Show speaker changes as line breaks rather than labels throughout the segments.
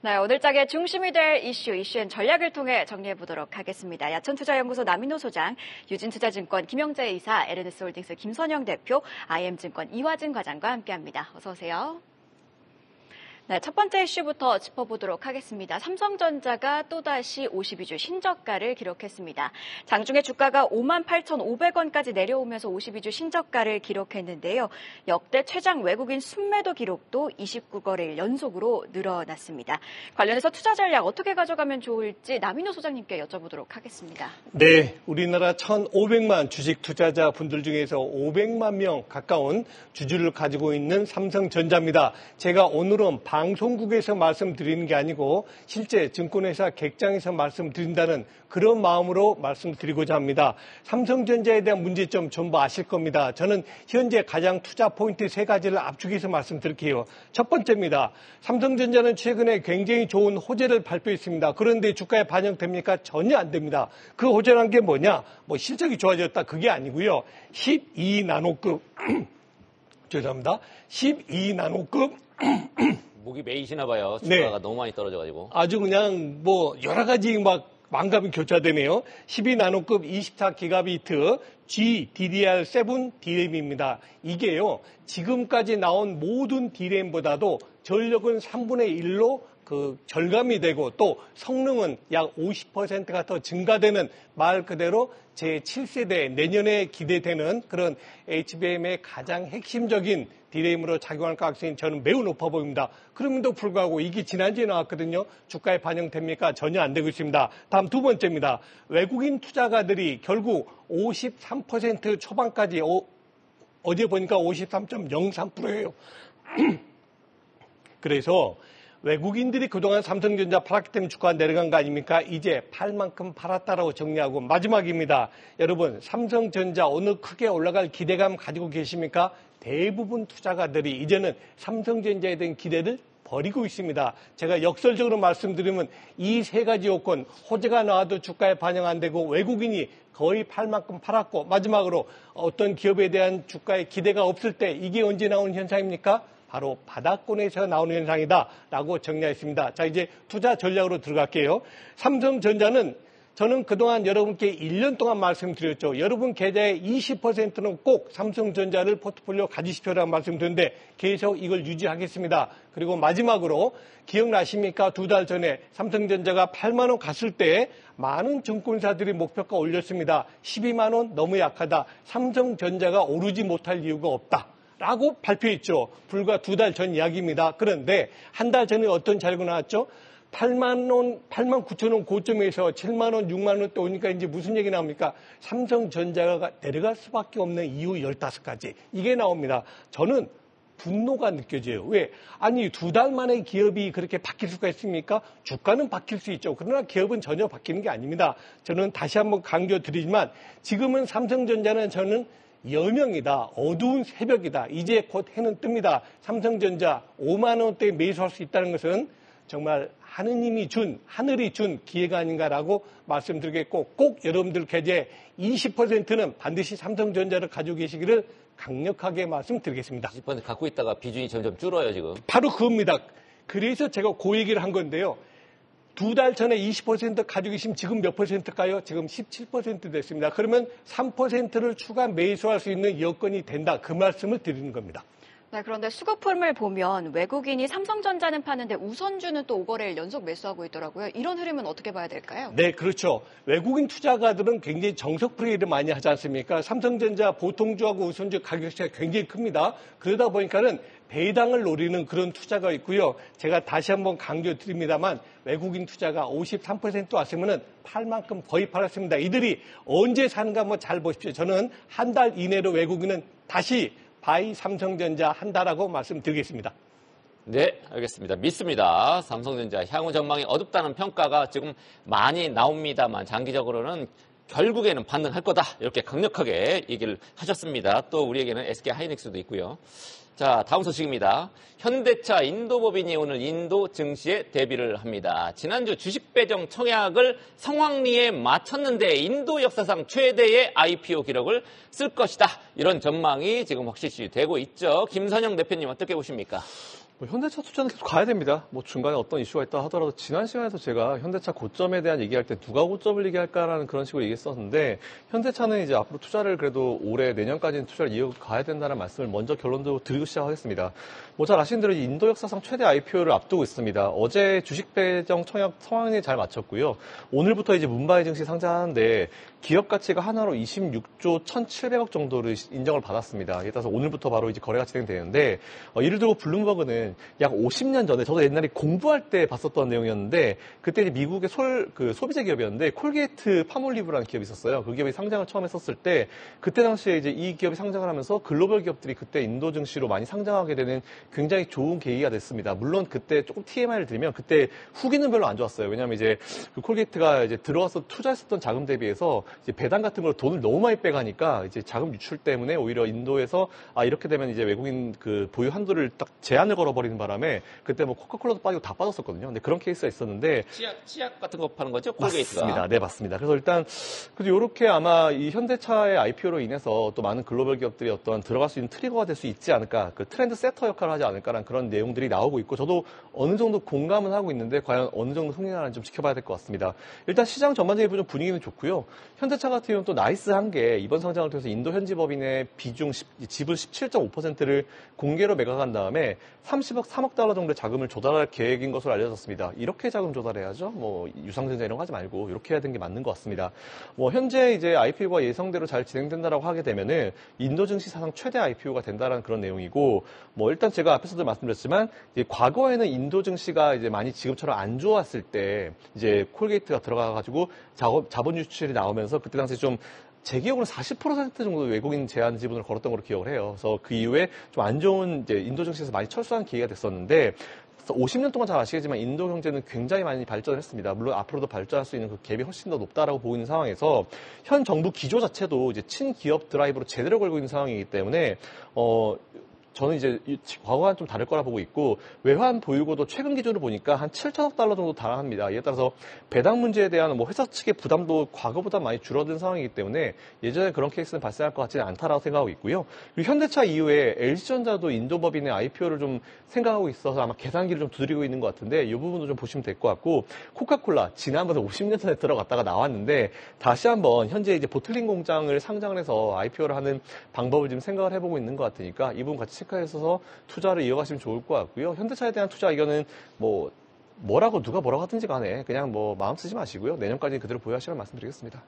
네, 오늘 장의 중심이 될 이슈앤 전략을 통해 정리해보도록 하겠습니다. 야천투자연구소 남인호 소장, 유진투자증권 김영재 이사, LNS홀딩스 김선영 대표, IM증권 이화진 과장과 함께합니다. 어서 오세요. 네, 첫 번째 이슈부터 짚어보도록 하겠습니다. 삼성전자가 또다시 52주 신저가를 기록했습니다. 장중에 주가가 58,500원까지 내려오면서 52주 신저가를 기록했는데요. 역대 최장 외국인 순매도 기록도 29거래일 연속으로 늘어났습니다. 관련해서 투자 전략 어떻게 가져가면 좋을지 남인호 소장님께 여쭤보도록 하겠습니다.
네, 우리나라 1,500만 주식 투자자 분들 중에서 500만 명 가까운 주주를 가지고 있는 삼성전자입니다. 제가 오늘은 방송국에서 말씀드리는 게 아니고 실제 증권회사 객장에서 말씀드린다는 그런 마음으로 말씀드리고자 합니다. 삼성전자에 대한 문제점 전부 아실 겁니다. 저는 현재 가장 투자 포인트 3가지를 압축해서 말씀드릴게요. 첫 번째입니다. 삼성전자는 최근에 굉장히 좋은 호재를 발표했습니다. 그런데 주가에 반영됩니까? 전혀 안 됩니다. 그 호재란 게 뭐냐? 실적이 좋아졌다 그게 아니고요. 12나노급 죄송합니다. 12나노급
목이 메이시나 봐요. 주가가
네.
너무 많이 떨어져가지고.
아주 그냥 여러 가지 망감이 교차되네요. 12나노급 24기가비트 GDDR7 D램입니다. 이게요, 지금까지 나온 모든 D램보다도 전력은 3분의 1로 절감이 되고 또 성능은 약 50%가 더 증가되는 말 그대로 제7세대 내년에 기대되는 그런 HBM의 가장 핵심적인 D램으로 작용할 가능성이 저는 매우 높아 보입니다. 그럼에도 불구하고 이게 지난주에 나왔거든요. 주가에 반영됩니까? 전혀 안 되고 있습니다. 다음 두 번째입니다. 외국인 투자가들이 결국 53% 초반까지 어제 보니까 53.03%예요. 그래서 외국인들이 그동안 삼성전자 팔았기 때문에 주가가 내려간 거 아닙니까? 이제 팔 만큼 팔았다라고 정리하고 마지막입니다. 여러분, 삼성전자 오늘 크게 올라갈 기대감 가지고 계십니까? 대부분 투자가들이 이제는 삼성전자에 대한 기대를 버리고 있습니다. 제가 역설적으로 말씀드리면 이 3가지 요건, 호재가 나와도 주가에 반영 안 되고 외국인이 거의 팔 만큼 팔았고 마지막으로 어떤 기업에 대한 주가에 기대가 없을 때 이게 언제 나오는 현상입니까? 바로 바닥권에서 나오는 현상이다라고 정리했습니다. 자, 이제 투자 전략으로 들어갈게요. 삼성전자는 저는 그동안 여러분께 1년 동안 말씀드렸죠. 여러분 계좌의 20%는 꼭 삼성전자를 포트폴리오 가지십시오라고 말씀드렸는데 계속 이걸 유지하겠습니다. 그리고 마지막으로 기억나십니까? 2달 전에 삼성전자가 8만 원 갔을 때 많은 증권사들이 목표가 올렸습니다. 12만 원 너무 약하다. 삼성전자가 오르지 못할 이유가 없다. 라고 발표했죠. 불과 2달 전 이야기입니다. 그런데 한 달 전에 어떤 자료가 나왔죠? 8만 9천 원 고점에서 7만 원, 6만 원대 오니까 이제 무슨 얘기 나옵니까? 삼성전자가 내려갈 수밖에 없는 이유 15가지. 이게 나옵니다. 저는 분노가 느껴져요. 왜? 아니, 2달 만에 기업이 그렇게 바뀔 수가 있습니까? 주가는 바뀔 수 있죠. 그러나 기업은 전혀 바뀌는 게 아닙니다. 저는 다시 한번 강조드리지만 지금은 삼성전자는 저는 여명이다. 어두운 새벽이다. 이제 곧 해는 뜹니다. 삼성전자 5만 원대에 매수할 수 있다는 것은 정말 하느님이 하늘이 준 기회가 아닌가라고 말씀드리겠고 꼭 여러분들 계좌에 20%는 반드시 삼성전자를 가지고 계시기를 강력하게 말씀드리겠습니다.
20% 갖고 있다가 비중이 점점 줄어요, 지금.
바로 그겁니다. 그래서 제가 그 얘기를 한 건데요. 2달 전에 20% 가지고 계시면 지금 몇 %일까요? 지금 17% 됐습니다. 그러면 3%를 추가 매수할 수 있는 여건이 된다. 그 말씀을 드리는 겁니다.
네, 그런데 수급흐름을 보면 외국인이 삼성전자는 파는데 우선주는 또 5거래일 연속 매수하고 있더라고요. 이런 흐름은 어떻게 봐야 될까요?
네, 그렇죠. 외국인 투자가들은 굉장히 정석 플레이를 많이 하지 않습니까? 삼성전자 보통주하고 우선주 가격 차이가 굉장히 큽니다. 그러다 보니까는 배당을 노리는 그런 투자가 있고요. 제가 다시 한번 강조드립니다만 외국인 투자가 53% 왔으면은 팔 만큼 거의 팔았습니다. 이들이 언제 사는가 한번 잘 보십시오. 저는 한 달 이내로 외국인은 다시 바이 삼성전자 한다라고 말씀드리겠습니다.
네, 알겠습니다. 믿습니다. 삼성전자 향후 전망이 어둡다는 평가가 지금 많이 나옵니다만 장기적으로는 결국에는 반등할 거다. 이렇게 강력하게 얘기를 하셨습니다. 또 우리에게는 SK하이닉스도 있고요. 자, 다음 소식입니다. 현대차 인도법인이 오늘 인도 증시에 데뷔를 합니다. 지난주 주식 배정 청약을 성황리에 마쳤는데 인도 역사상 최대의 IPO 기록을 쓸 것이다. 이런 전망이 지금 확실시 되고 있죠. 김선영 대표님 어떻게 보십니까?
현대차 투자는 계속 가야 됩니다. 중간에 어떤 이슈가 있다 하더라도 지난 시간에서 제가 현대차 고점에 대한 얘기할 때 누가 고점을 얘기할까라는 그런 식으로 얘기했었는데 현대차는 이제 앞으로 투자를 그래도 올해 내년까지는 투자를 이어가야 된다는 말씀을 먼저 결론도 드리고 시작하겠습니다. 잘 아시는 대로 인도 역사상 최대 IPO를 앞두고 있습니다. 어제 주식 배정 청약 성황리에 잘 마쳤고요. 오늘부터 이제 문바이 증시 상장하는데 기업 가치가 하나로 26조 1,700억 정도를 인정을 받았습니다. 이에 따라서 오늘부터 바로 이제 거래가 진행되는데 예를 들고 블룸버그는 약 50년 전에 저도 옛날에 공부할 때 봤었던 내용이었는데 그때 이제 미국의 소비재 기업이었는데 콜게이트 파몰리브라는 기업이 있었어요. 그 기업이 상장을 처음 했었을 때 그때 당시에 이제 이 기업이 상장을 하면서 글로벌 기업들이 그때 인도 증시로 많이 상장하게 되는 굉장히 좋은 계기가 됐습니다. 물론 그때 조금 TMI를 드리면 그때 후기는 별로 안 좋았어요. 왜냐하면 이제 그 콜게이트가 이제 들어와서 투자했었던 자금 대비해서 이제 배당 같은 걸 돈을 너무 많이 빼가니까 이제 자금 유출 때문에 오히려 인도에서 이렇게 되면 이제 외국인 그 보유 한도를 딱 제한을 걸어버리는 바람에 그때 코카콜라도 빠지고 다 빠졌었거든요. 근데 그런 케이스가 있었는데
치약 같은 거 파는 거죠? 콜게이트가.
맞습니다. 네, 맞습니다. 그래서 일단 그래도 이렇게 아마 이 현대차의 IPO로 인해서 또 많은 글로벌 기업들이 어떤 들어갈 수 있는 트리거가 될 수 있지 않을까, 그 트렌드 세터 역할을 하지 않을까라는 그런 내용들이 나오고 있고 저도 어느 정도 공감은 하고 있는데 과연 어느 정도 흥행하는지 좀 지켜봐야 될 것 같습니다. 일단 시장 전반적인 분위기는 좋고요. 현대차 같은 경우는 또 나이스한 게 이번 상장을 통해서 인도 현지 법인의 지분 17.5%를 공개로 매각한 다음에 30억, 3억 달러 정도의 자금을 조달할 계획인 것으로 알려졌습니다. 이렇게 자금 조달해야죠. 유상증자 이런 거 하지 말고 이렇게 해야 되는 게 맞는 것 같습니다. 현재 이제 IPO가 예상대로 잘 진행된다라고 하게 되면은 인도 증시 사상 최대 IPO가 된다라는 그런 내용이고 일단 제가 앞에서도 말씀드렸지만 이제 과거에는 인도 증시가 이제 많이 지금처럼 안 좋았을 때 이제 콜게이트가 들어가가지고 자본 유출이 나오면서 그때 당시 좀 제 기억으로는 40% 정도 외국인 제한 지분을 걸었던 걸로 기억을 해요. 그래서 그 이후에 좀 안 좋은 이제 인도 증시에서 많이 철수한 기회가 됐었는데 50년 동안 잘 아시겠지만 인도 경제는 굉장히 많이 발전했습니다. 물론 앞으로도 발전할 수 있는 그 갭이 훨씬 더 높다라고 보고 있는 상황에서 현 정부 기조 자체도 이제 친기업 드라이브로 제대로 걸고 있는 상황이기 때문에 저는 이제 과거와는 좀 다를 거라 보고 있고 외환 보유고도 최근 기준으로 보니까 한 7천억 달러 정도 달합니다. 이에 따라서 배당 문제에 대한 회사 측의 부담도 과거보다 많이 줄어든 상황이기 때문에 예전에 그런 케이스는 발생할 것 같지는 않다라고 생각하고 있고요. 그리고 현대차 이후에 LG전자도 인도 법인의 IPO를 좀 생각하고 있어서 아마 계산기를 좀 두드리고 있는 것 같은데 이 부분도 좀 보시면 될 것 같고 코카콜라 지난번에 50년 전에 들어갔다가 나왔는데 다시 한번 현재 이제 보틀링 공장을 상장을 해서 IPO를 하는 방법을 지금 생각을 해보고 있는 것 같으니까 이 부분 같이 체크해서 투자를 이어가시면 좋을 것 같고요. 현대차에 대한 투자 의견은 누가 뭐라고 하든지 간에 그냥 마음 쓰지 마시고요. 내년까지 그대로 보유하시라는 말씀드리겠습니다.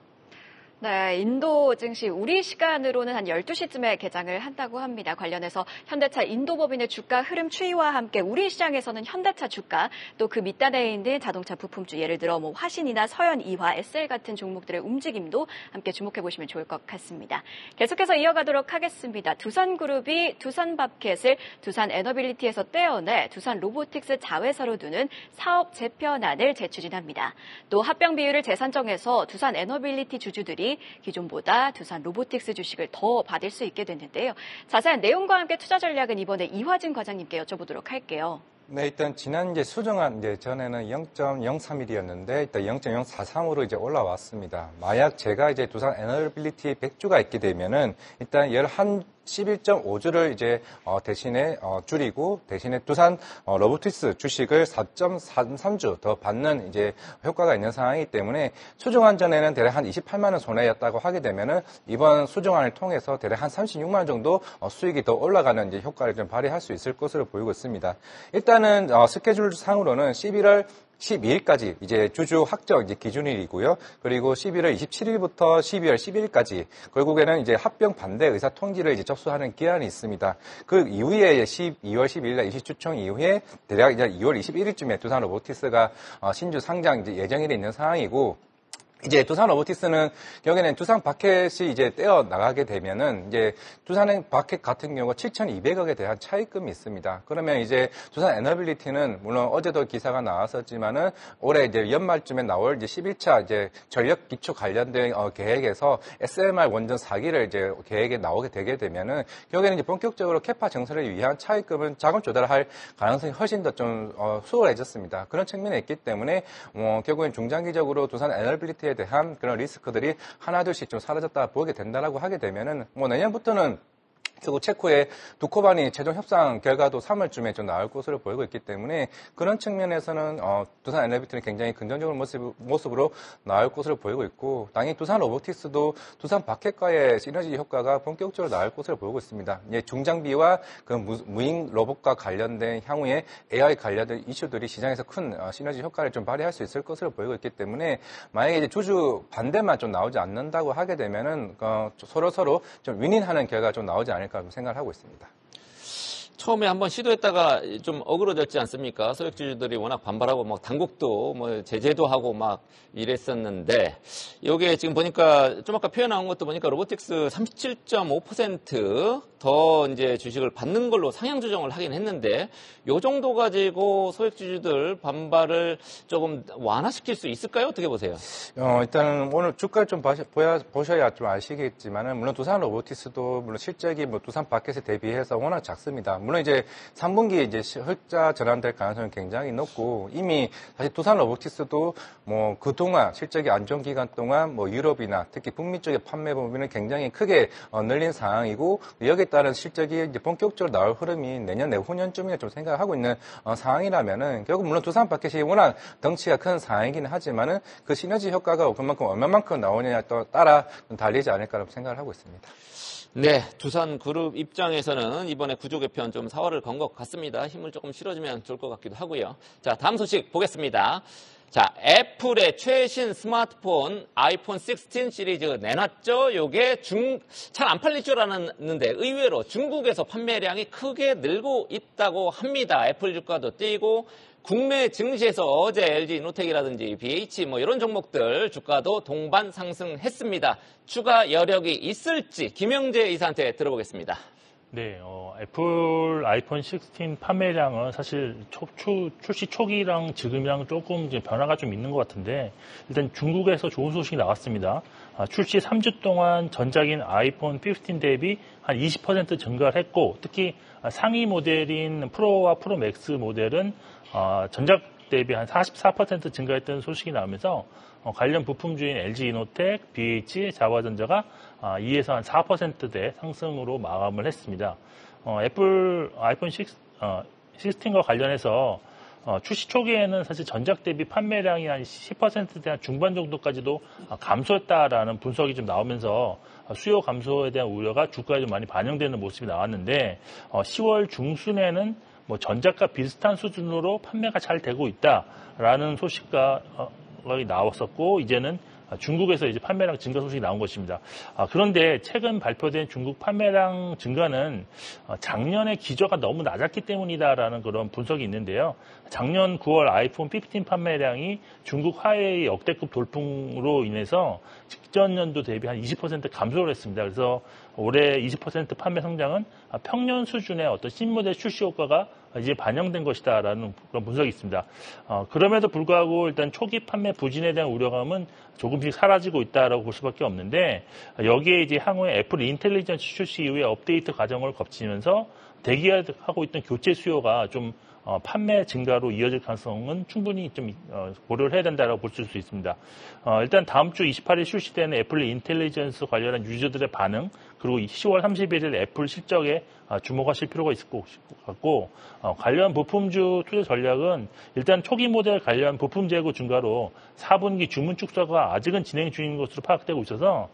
네, 인도 증시 우리 시간으로는 한 12시쯤에 개장을 한다고 합니다. 관련해서 현대차 인도법인의 주가 흐름 추이와 함께 우리 시장에서는 현대차 주가 또 그 밑단에 있는 자동차 부품주 예를 들어 화신이나 서현, 이화, SL 같은 종목들의 움직임도 함께 주목해 보시면 좋을 것 같습니다. 계속해서 이어가도록 하겠습니다. 두산그룹이 두산밥켓을 두산에너빌리티에서 떼어내 두산로보틱스 자회사로 두는 사업 재편안을 재추진합니다. 또 합병 비율을 재산정해서 두산에너빌리티 주주들이 기존보다 두산 로보틱스 주식을 더 받을 수 있게 됐는데요. 자세한 내용과 함께 투자 전략은 이번에 이화진 과장님께 여쭤보도록 할게요.
네, 일단 지난 수정안 전에는 0.031이었는데 일단 0.043으로 이제 올라왔습니다. 만약 제가 두산 에너빌리티 100주가 있게 되면은 일단 11.5주를 대신에 줄이고 대신에 두산 로보틱스 주식을 4.33주 더 받는 효과가 있는 상황이기 때문에 수정안 전에는 대략 한 28만 원 손해였다고 하게 되면은 이번 수정안을 통해서 대략 한 36만 원 정도 수익이 더 올라가는 효과를 좀 발휘할 수 있을 것으로 보이고 있습니다. 일단은 스케줄 상으로는 11월 12일까지 주주 확정 기준일이고요. 그리고 11월 27일부터 12월 10일까지 결국에는 합병 반대 의사 통지를 접수하는 기한이 있습니다. 그 이후에 12월 12일날 이시추청 이후에 대략 2월 21일쯤에 두산 로보틱스가 신주 상장 예정이 돼 있는 상황이고. 두산 로보틱스는 여기는 두산 바켓이 떼어 나가게 되면은 두산 바켓 같은 경우가 7,200억에 대한 차입금이 있습니다. 그러면 두산 에너빌리티는 물론 어제도 기사가 나왔었지만은 올해 연말쯤에 나올 11차 전력 기초 관련된 계획에서 SMR 원전 4기를 계획에 나오게 되게 되면은 여기는 본격적으로 캐파 증설을 위한 차입금은 자금 조달할 가능성이 훨씬 더 좀 수월해졌습니다. 그런 측면이 있기 때문에 결국엔 중장기적으로 두산 에너빌리티에 대한 그런 리스크들이 하나둘씩 좀 사라졌다 보게 된다라고 하게 되면은 내년부터는 그리고 체코의 두코반이 최종 협상 결과도 3월쯤에 좀 나올 것으로 보이고 있기 때문에 그런 측면에서는 두산 NLBT는 굉장히 긍정적인 모습으로 나올 것으로 보이고 있고 당연히 두산 로보틱스도 두산 바켓과의 시너지 효과가 본격적으로 나올 것으로 보이고 있습니다. 중장비와 그 무인 로봇과 관련된 향후에 AI 관련된 이슈들이 시장에서 큰 시너지 효과를 좀 발휘할 수 있을 것으로 보이고 있기 때문에 만약에 이제 주주 반대만 좀 나오지 않는다고 하게 되면은 서로 좀 윈윈하는 결과가 좀 나오지 않을까 생각을 하고 있습니다.
처음에 한번 시도했다가 좀 어그러졌지 않습니까? 소액주주들이 워낙 반발하고 뭐 당국도 뭐 제재도 하고 막 이랬었는데 이게 지금 보니까 좀 아까 표현 나온 것도 보니까 로보틱스 37.5% 더 이제 주식을 받는 걸로 상향 조정을 하긴 했는데 요 정도 가지고 소액주주들 반발을 조금 완화시킬 수 있을까요? 어떻게 보세요?
일단은 오늘 주가를 좀 보셔야 좀 아시겠지만은 물론 두산 로보틱스도 물론 실적이 뭐 두산 바켓에 대비해서 워낙 작습니다. 물론 이제 3분기에 이제 흑자 전환될 가능성이 굉장히 높고 이미 사실 두산 로보틱스도 뭐 그동안 실적이 안 좋은 기간 동안 뭐 유럽이나 특히 북미 쪽의 판매 범위는 굉장히 크게 늘린 상황이고 여기에 따른 실적이 이제 본격적으로 나올 흐름이 내년 내후년쯤이나 좀 생각하고 있는 상황이라면은 결국 물론 두산 바켓이 워낙 덩치가 큰 상황이긴 하지만은 그 시너지 효과가 그만큼 얼마만큼 나오느냐에 따라 달리지 않을까라고 생각을 하고 있습니다.
네, 두산 그룹 입장에서는 이번에 구조 개편 좀 사활을 건 것 같습니다. 힘을 조금 실어주면 좋을 것 같기도 하고요. 자, 다음 소식 보겠습니다. 자, 애플의 최신 스마트폰 아이폰 16 시리즈 내놨죠? 요게 잘 안 팔릴 줄 알았는데 의외로 중국에서 판매량이 크게 늘고 있다고 합니다. 애플 주가도 뛰고 국내 증시에서 어제 LG 이노텍이라든지 BH 뭐 이런 종목들 주가도 동반 상승했습니다. 추가 여력이 있을지 김영재 이사한테 들어보겠습니다.
네, 애플 아이폰 16 판매량은 사실 출시 초기랑 지금이랑 조금 이제 변화가 좀 있는 것 같은데 일단 중국에서 좋은 소식이 나왔습니다. 출시 3주 동안 전작인 아이폰 15 대비 한 20% 증가를 했고 특히 상위 모델인 프로와 프로 맥스 모델은 전작 대비 한 44% 증가했다는 소식이 나오면서 관련 부품주인 LG 이노텍, BH, 자화전자가 2에서 한 4%대 상승으로 마감을 했습니다. 애플 아이폰 16과 관련해서 출시 초기에는 사실 전작 대비 판매량이 한 10%대 한 중반 정도까지도 감소했다라는 분석이 좀 나오면서 수요 감소에 대한 우려가 주가에 좀 많이 반영되는 모습이 나왔는데 10월 중순에는 뭐 전작과 비슷한 수준으로 판매가 잘 되고 있다라는 소식가 나왔었고 이제는 중국에서 이제 판매량 증가 소식이 나온 것입니다. 그런데 최근 발표된 중국 판매량 증가는 작년의 기저가 너무 낮았기 때문이다라는 그런 분석이 있는데요. 작년 9월 아이폰 15 판매량이 중국 화웨이 역대급 돌풍으로 인해서 직전 연도 대비 한 20% 감소를 했습니다. 그래서 올해 20% 판매 성장은 평년 수준의 어떤 신모델 출시 효과가 이제 반영된 것이다라는 그런 분석이 있습니다. 그럼에도 불구하고 일단 초기 판매 부진에 대한 우려감은 조금씩 사라지고 있다라고 볼 수밖에 없는데 여기에 이제 향후에 애플 인텔리전스 출시 이후에 업데이트 과정을 거치면서 대기하고 있던 교체 수요가 좀 판매 증가로 이어질 가능성은 충분히 좀 고려를 해야 된다고 볼 수 있습니다. 일단 다음 주 28일 출시되는 애플 인텔리전스 관련한 유저들의 반응 그리고 10월 31일 애플 실적에 주목하실 필요가 있을 것 같고 관련 부품주 투자 전략은 일단 초기 모델 관련 부품 재고 증가로 4분기 주문 축소가 아직은 진행 중인 것으로 파악되고 있어서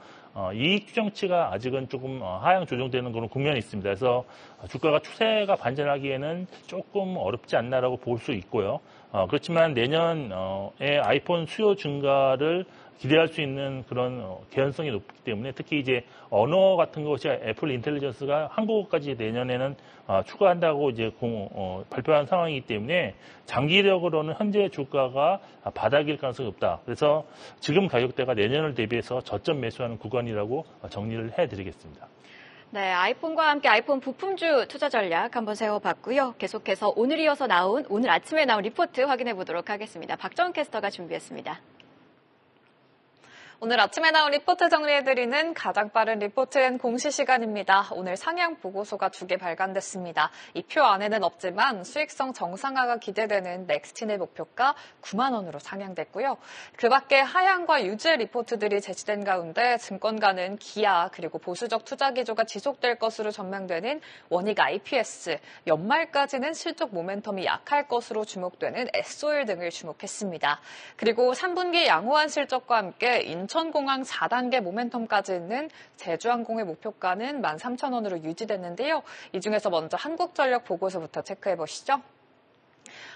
이익 추정치가 아직은 조금 하향 조정되는 그런 국면이 있습니다. 그래서 주가가 추세가 반전하기에는 조금 어렵지 않나라고 볼 수 있고요. 그렇지만 내년에 아이폰 수요 증가를 기대할 수 있는 그런 개연성이 높기 때문에 특히 이제 언어 같은 것이 애플 인텔리전스가 한국어까지 내년에는 추가한다고 이제 발표한 상황이기 때문에 장기적으로는 현재 주가가 바닥일 가능성이 없다. 그래서 지금 가격대가 내년을 대비해서 저점 매수하는 구간이라고 정리를 해드리겠습니다.
네, 아이폰과 함께 아이폰 부품주 투자 전략 한번 세워봤고요. 계속해서 오늘 아침에 나온 리포트 확인해 보도록 하겠습니다. 박정은 캐스터가 준비했습니다.
오늘 아침에 나온 리포트 정리해드리는 가장 빠른 리포트엔 공시 시간입니다. 오늘 상향 보고서가 2개 발간됐습니다. 이 표 안에는 없지만 수익성 정상화가 기대되는 넥스틴의 목표가 9만 원으로 상향됐고요. 그 밖에 하향과 유지 리포트들이 제시된 가운데 증권가는 기아 그리고 보수적 투자 기조가 지속될 것으로 전망되는 원익 IPS, 연말까지는 실적 모멘텀이 약할 것으로 주목되는 S-Oil 등을 주목했습니다. 그리고 3분기 양호한 실적과 함께 인천공항 4단계 모멘텀까지 있는 제주항공의 목표가는 13,000원으로 유지됐는데요. 이 중에서 먼저 한국전력 보고서부터 체크해보시죠.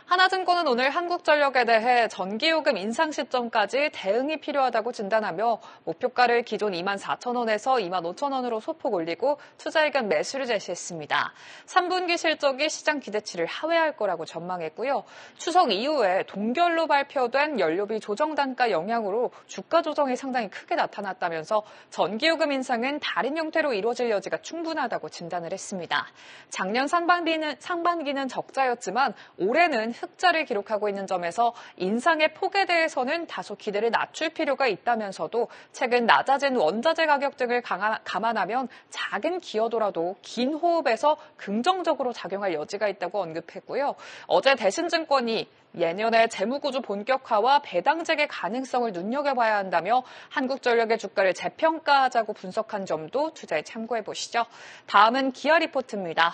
하나증권은 오늘 한국전력에 대해 전기요금 인상 시점까지 대응이 필요하다고 진단하며 목표가를 기존 24,000원에서 25,000원으로 소폭 올리고 투자의견 매수를 제시했습니다. 3분기 실적이 시장 기대치를 하회할 거라고 전망했고요. 추석 이후에 동결로 발표된 연료비 조정 단가 영향으로 주가 조정이 상당히 크게 나타났다면서 전기요금 인상은 다른 형태로 이루어질 여지가 충분하다고 진단을 했습니다. 작년 상반기는 적자였지만 올해는 흑자를 기록하고 있는 점에서 인상의 폭에 대해서는 다소 기대를 낮출 필요가 있다면서도 최근 낮아진 원자재 가격 등을 감안하면 작은 기여도라도 긴 호흡에서 긍정적으로 작용할 여지가 있다고 언급했고요. 어제 대신증권이 예년에 재무구조 본격화와 배당잭의 가능성을 눈여겨봐야 한다며 한국전력의 주가를 재평가하자고 분석한 점도 투자에 참고해보시죠. 다음은 기아 리포트입니다.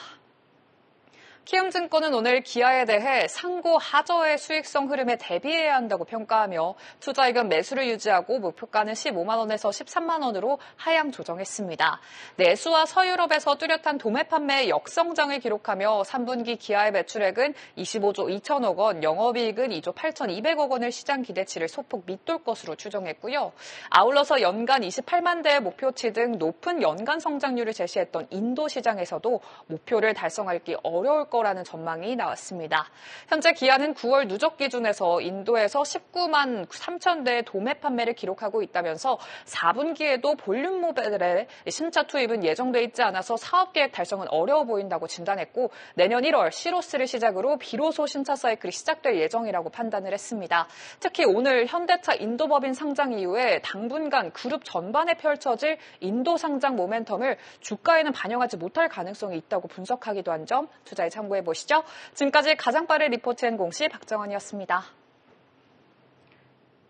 키움증권은 오늘 기아에 대해 상고 하저의 수익성 흐름에 대비해야 한다고 평가하며 투자의견 매수를 유지하고 목표가는 15만 원에서 13만 원으로 하향 조정했습니다. 내수와 서유럽에서 뚜렷한 도매 판매의 역성장을 기록하며 3분기 기아의 매출액은 25조 2천억 원, 영업이익은 2조 8,200억 원을 시장 기대치를 소폭 밑돌 것으로 추정했고요. 아울러서 연간 28만 대의 목표치 등 높은 연간 성장률을 제시했던 인도 시장에서도 목표를 달성하기 어려울 거라는 전망이 나왔습니다. 현재 기아는 9월 누적 기준에서 인도에서 19만 3천 대의 도매 판매를 기록하고 있다면서 4분기에도 볼륨 모델의 신차 투입은 예정돼 있지 않아서 사업 계획 달성은 어려워 보인다고 진단했고 내년 1월 시로스를 시작으로 비로소 신차 사이클이 시작될 예정이라고 판단을 했습니다. 특히 오늘 현대차 인도법인 상장 이후에 당분간 그룹 전반에 펼쳐질 인도 상장 모멘텀을 주가에는 반영하지 못할 가능성이 있다고 분석하기도 한 점 투자에 참고해보시죠. 지금까지 가장 빠른 리포트엔 공시 박정원이었습니다.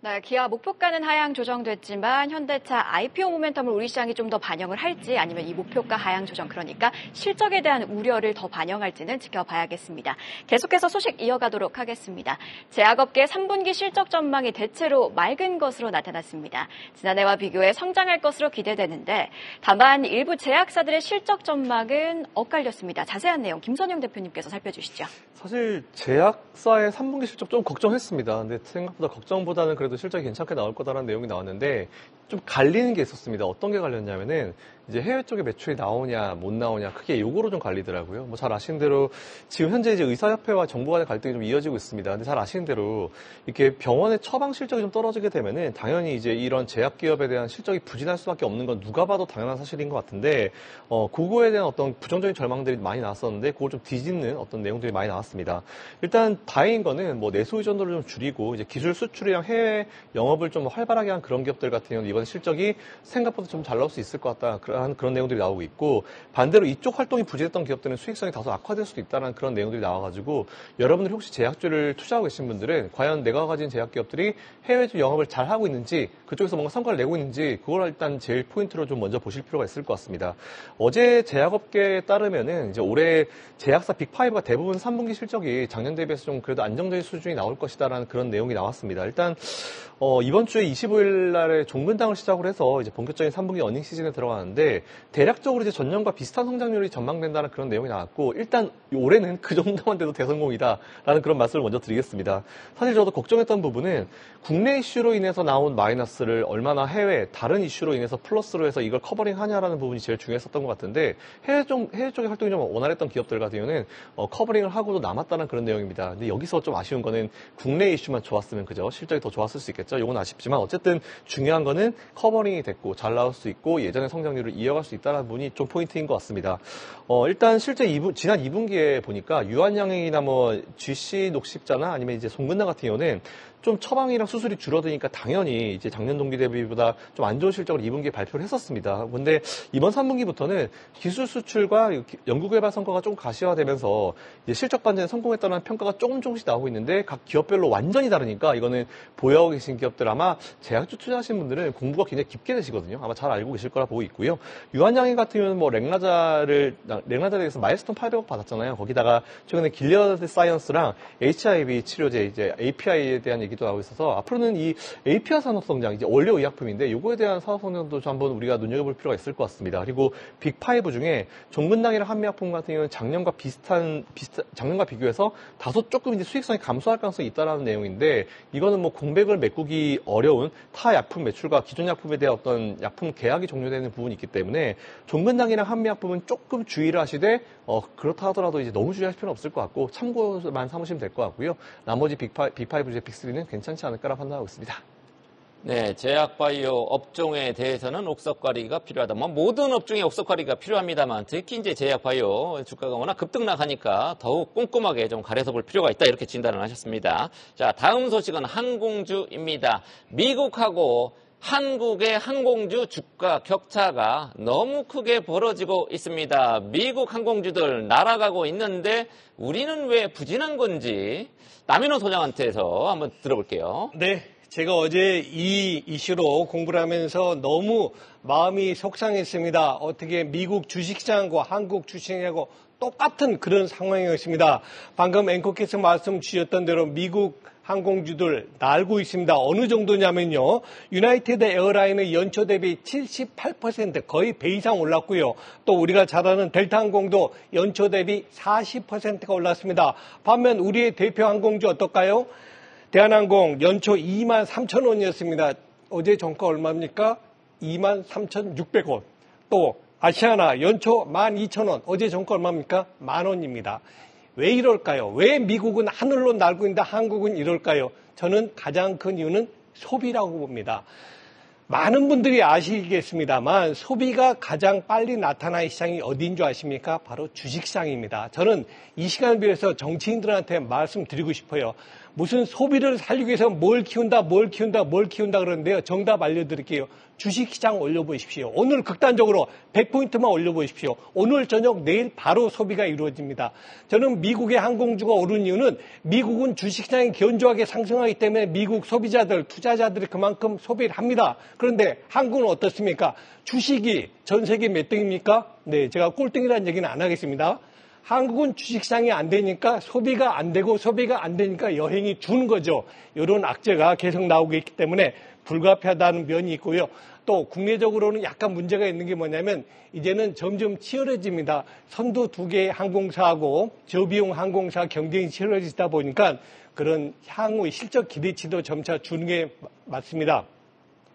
네, 기아 목표가는 하향 조정됐지만 현대차 IPO 모멘텀을 우리 시장이 좀 더 반영을 할지 아니면 이 목표가 하향 조정 그러니까 실적에 대한 우려를 더 반영할지는 지켜봐야겠습니다. 계속해서 소식 이어가도록 하겠습니다. 제약업계 3분기 실적 전망이 대체로 맑은 것으로 나타났습니다. 지난해와 비교해 성장할 것으로 기대되는데 다만 일부 제약사들의 실적 전망은 엇갈렸습니다. 자세한 내용 김선영 대표님께서 살펴주시죠.
사실 제약사의 3분기 실적 좀 걱정했습니다. 근데 생각보다 걱정보다는 그래도 실적이 괜찮게 나올 거다라는 내용이 나왔는데 좀 갈리는 게 있었습니다. 어떤 게 갈렸냐면은 이제 해외 쪽에 매출이 나오냐 못 나오냐 크게 요거로 좀 갈리더라고요. 뭐 잘 아시는 대로 지금 현재 이제 의사협회와 정부 간의 갈등이 좀 이어지고 있습니다. 근데 잘 아시는 대로 이렇게 병원의 처방 실적이 좀 떨어지게 되면은 당연히 이제 이런 제약 기업에 대한 실적이 부진할 수밖에 없는 건 누가 봐도 당연한 사실인 것 같은데 그거에 대한 어떤 부정적인 절망들이 많이 나왔었는데 그걸 좀 뒤집는 어떤 내용들이 많이 나왔습니다. 일단 다행인 거는 뭐 내수 의존도를 좀 줄이고 이제 기술 수출이랑 해외 영업을 좀 활발하게 한 그런 기업들 같은 경우는 이번 실적이 생각보다 좀 잘 나올 수 있을 것 같다. 그런 내용들이 나오고 있고 반대로 이쪽 활동이 부진했던 기업들은 수익성이 다소 악화될 수도 있다는 그런 내용들이 나와가지고 여러분들이 혹시 제약주를 투자하고 계신 분들은 과연 내가 가진 제약 기업들이 해외 영업을 잘 하고 있는지 그쪽에서 뭔가 성과를 내고 있는지 그걸 일단 제일 포인트로 좀 먼저 보실 필요가 있을 것 같습니다. 어제 제약업계에 따르면은 이제 올해 제약사 빅5가 대부분 3분기 실적이 작년 대비해서 좀 그래도 안정적인 수준이 나올 것이다라는 그런 내용이 나왔습니다. 일단 이번 주에 25일 날에 종근당을 시작으로 해서 이제 본격적인 3분기 어닝 시즌에 들어가는데 대략적으로 이제 전년과 비슷한 성장률이 전망된다는 그런 내용이 나왔고 일단 올해는 그 정도만 돼도 대성공이다라는 그런 말씀을 먼저 드리겠습니다. 사실 저도 걱정했던 부분은 국내 이슈로 인해서 나온 마이너스를 얼마나 해외 다른 이슈로 인해서 플러스로 해서 이걸 커버링하냐라는 부분이 제일 중요했었던 것 같은데 해외 쪽의 활동이 좀 원활했던 기업들 같은 경우는 커버링을 하고도 남았다는 그런 내용입니다. 근데 여기서 좀 아쉬운 거는 국내 이슈만 좋았으면 그죠? 실적이 더 좋았을 수 있겠죠. 이건 아쉽지만 어쨌든 중요한 거는 커버링이 됐고 잘 나올 수 있고 예전의 성장률을 모멘텀들을 이어갈 수 있다는 부분이 좀 포인트인 것 같습니다. 일단 실제 지난 2분기에 보니까 유한양행이나 뭐 GC 녹십자나 아니면 이제 송근당 같은 경우는 좀 처방이랑 수술이 줄어드니까 당연히 이제 작년 동기 대비보다 좀 안 좋은 실적을 2분기에 발표를 했었습니다. 그런데 이번 3분기부터는 기술 수출과 연구개발 성과가 좀 가시화되면서 이제 실적 반전에 성공했다는 평가가 조금씩 나오고 있는데 각 기업별로 완전히 다르니까 이거는 보유하고 계신 기업들 아마 제약주 투자하신 분들은 공부가 굉장히 깊게 되시거든요. 아마 잘 알고 계실 거라 보고 있고요. 유한양행 같은 경우는 뭐 랭라자에 대해서 마일스톤 800억 받았잖아요. 거기다가 최근에 길리어드 사이언스랑 HIV 치료제 이제 API에 대한 얘기도 나오고 있어서 앞으로는 이 API 산업 성장, 이제 원료 의약품인데 요거에 대한 사업 성장도 좀 한번 우리가 눈여겨볼 필요가 있을 것 같습니다. 그리고 빅5 중에 종근당이랑 한미약품 같은 경우는 작년과 비교해서 다소 조금 이제 수익성이 감소할 가능성이 있다라는 내용인데 이거는 뭐 공백을 메꾸기 어려운 타 약품 매출과 기존 약품에 대한 어떤 약품 계약이 종료되는 부분이 있기 때문에 종근당이랑 한미약품은 조금 주의를 하시되 그렇다 하더라도 이제 너무 주의할 필요는 없을 것 같고 참고만 삼으시면 될 것 같고요. 나머지 빅5, 빅3는 괜찮지 않을까라 판단하고 있습니다.
네, 제약바이오 업종에 대해서는 옥석가리가 필요하다. 뭐 모든 업종에 옥석가리가 필요합니다만 특히 이제 제약바이오 주가가 워낙 급등락하니까 더욱 꼼꼼하게 좀 가려서 볼 필요가 있다 이렇게 진단을 하셨습니다. 자, 다음 소식은 항공주입니다. 미국하고 한국의 항공주 주가 격차가 너무 크게 벌어지고 있습니다. 미국 항공주들 날아가고 있는데 우리는 왜 부진한 건지 남인호 소장한테서 한번 들어볼게요.
네. 제가 어제 이 이슈로 공부를 하면서 너무 마음이 속상했습니다. 어떻게 미국 주식시장과 한국 주식시장하고 똑같은 그런 상황이었습니다. 방금 앵커께서 말씀 주셨던 대로 미국 항공주들 날고 있습니다. 어느 정도냐면요. 유나이티드 에어라인은 연초 대비 78% 거의 배 이상 올랐고요. 또 우리가 잘 아는 델타 항공도 연초 대비 40%가 올랐습니다. 반면 우리의 대표 항공주 어떨까요? 대한항공 연초 23,000원이었습니다. 어제 종가 얼마입니까? 23,600원. 또 아시아나 연초 12,000원. 어제 종가 얼마입니까? 10,000원입니다. 왜 이럴까요? 왜 미국은 하늘로 날고 있는데 한국은 이럴까요? 저는 가장 큰 이유는 소비라고 봅니다. 많은 분들이 아시겠습니다만 소비가 가장 빨리 나타나는 시장이 어디인 줄 아십니까? 바로 주식시장입니다. 저는 이 시간을 빌어서 정치인들한테 말씀드리고 싶어요. 무슨 소비를 살리기 위해서 뭘 키운다 그러는데요. 정답 알려드릴게요. 주식시장 올려보십시오. 오늘 극단적으로 100포인트만 올려보십시오. 오늘 저녁 내일 바로 소비가 이루어집니다. 저는 미국의 항공주가 오른 이유는 미국은 주식시장이 견조하게 상승하기 때문에 미국 소비자들, 투자자들이 그만큼 소비를 합니다. 그런데 한국은 어떻습니까? 주식이 전 세계 몇 등입니까? 네, 제가 꼴등이라는 얘기는 안 하겠습니다. 한국은 주식시장이 안 되니까 소비가 안 되고 소비가 안 되니까 여행이 주는 거죠. 이런 악재가 계속 나오고 있기 때문에 불가피하다는 면이 있고요. 또 국내적으로는 약간 문제가 있는 게 뭐냐면 이제는 점점 치열해집니다. 선두 두 개의 항공사하고 저비용 항공사 경쟁이 치열해지다 보니까 그런 향후의 실적 기대치도 점차 주는 게 맞습니다.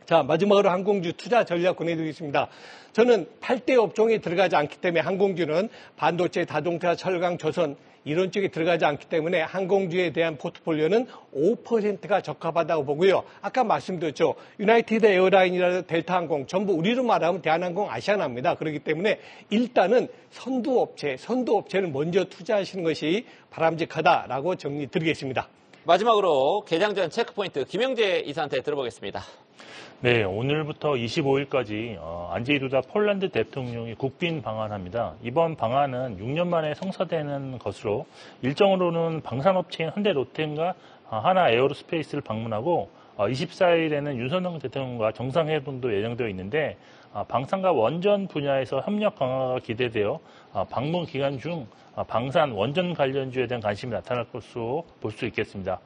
자, 마지막으로 항공주 투자 전략 권해드리겠습니다. 저는 8대 업종에 들어가지 않기 때문에 항공주는 반도체, 자동차, 철강, 조선 이런 쪽에 들어가지 않기 때문에 항공주에 대한 포트폴리오는 5%가 적합하다고 보고요. 아까 말씀드렸죠. 유나이티드 에어라인이라든지 델타 항공 전부 우리로 말하면 대한항공, 아시아나입니다. 그렇기 때문에 일단은 선두업체를 먼저 투자하시는 것이 바람직하다라고 정리 드리겠습니다.
마지막으로 개장 전 체크포인트 김영재 이사한테 들어보겠습니다.
네, 오늘부터 25일까지 안제이 두다 폴란드 대통령이 국빈 방한합니다. 이번 방한은 6년 만에 성사되는 것으로 일정으로는 방산업체인 현대 롯데가 하나 에어로스페이스를 방문하고 24일에는 윤석열 대통령과 정상회담도 예정되어 있는데 방산과 원전 분야에서 협력 강화가 기대되어 방문 기간 중 방산 원전 관련주에 대한 관심이 나타날 것으로 볼 수 있겠습니다.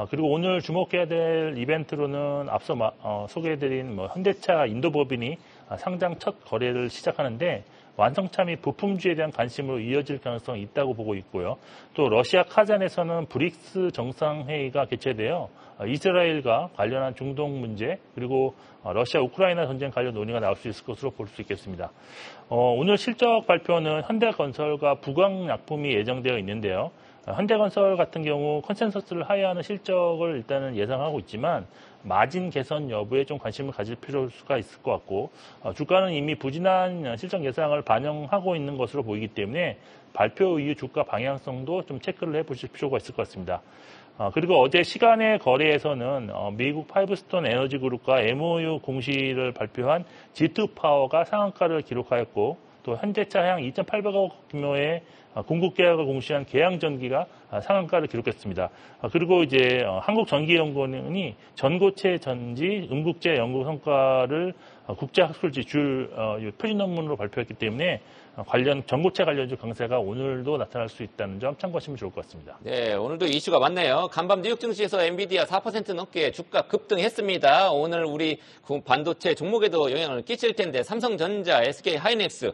그리고 오늘 주목해야 될 이벤트로는 앞서 소개해드린 현대차 인도법인이 상장 첫 거래를 시작하는데 완성차 및 부품주에 대한 관심으로 이어질 가능성이 있다고 보고 있고요. 또 러시아 카잔에서는 브릭스 정상회의가 개최되어 이스라엘과 관련한 중동 문제 그리고 러시아 우크라이나 전쟁 관련 논의가 나올 수 있을 것으로 볼 수 있겠습니다. 오늘 실적 발표는 현대건설과 부광약품이 예정되어 있는데요. 현대건설 같은 경우 컨센서스를 하회하는 실적을 일단은 예상하고 있지만 마진 개선 여부에 좀 관심을 가질 필요가 있을 것 같고 주가는 이미 부진한 실적 예상을 반영하고 있는 것으로 보이기 때문에 발표 이후 주가 방향성도 좀 체크를 해보실 필요가 있을 것 같습니다. 그리고 어제 시간의 거래에서는 미국 파이브스톤 에너지 그룹과 MOU 공시를 발표한 G2 파워가 상한가를 기록하였고 또 현대차 양 2,800억 규모의 공급 계약을 공시한 계양전기가 상한가를 기록했습니다. 그리고 이제 한국전기연구원이 전고체 전지 음국제 연구 성과를 국제학술 지출 표준 논문으로 발표했기 때문에 전고체 관련주 강세가 오늘도 나타날 수 있다는 점 참고하시면 좋을 것 같습니다.
네, 오늘도 이슈가 많네요. 간밤 뉴욕 증시에서 엔비디아 4% 넘게 주가 급등했습니다. 오늘 우리 반도체 종목에도 영향을 끼칠 텐데 삼성전자, SK 하이닉스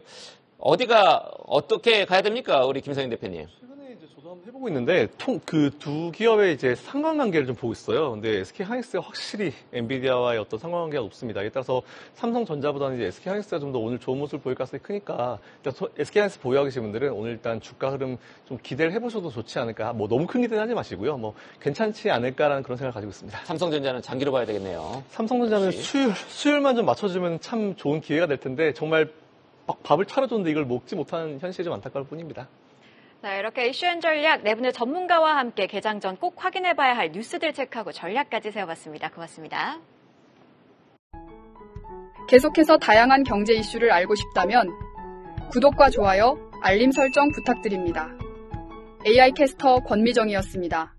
어디가 어떻게 가야 됩니까, 우리 김성인 대표님?
최근에 이제 저도 한번 해보고 있는데 그 두 기업의 이제 상관관계를 좀 보고 있어요. 근데 SK 하이닉스가 확실히 엔비디아와의 어떤 상관관계가 높습니다. 이에 따라서 삼성전자보다는 이제 SK 하이닉스가 좀 더 오늘 좋은 모습을 보일 가능성이 크니까 일단 SK 하이닉스 보유하고 계신 분들은 오늘 일단 주가 흐름 좀 기대를 해보셔도 좋지 않을까. 뭐 너무 큰 기대는 하지 마시고요. 뭐 괜찮지 않을까라는 그런 생각을 가지고 있습니다.
삼성전자는 장기로 봐야 되겠네요.
삼성전자는 수율만 좀 맞춰주면 참 좋은 기회가 될 텐데 정말 밥을 차려줬는데 이걸 먹지 못하는 현실이 좀 안타까울 뿐입니다.
자, 이렇게 이슈앤 전략 네 분의 전문가와 함께 개장 전 꼭 확인해봐야 할 뉴스들 체크하고 전략까지 세워봤습니다. 고맙습니다.
계속해서 다양한 경제 이슈를 알고 싶다면 구독과 좋아요, 알림 설정 부탁드립니다. AI 캐스터 권미정이었습니다.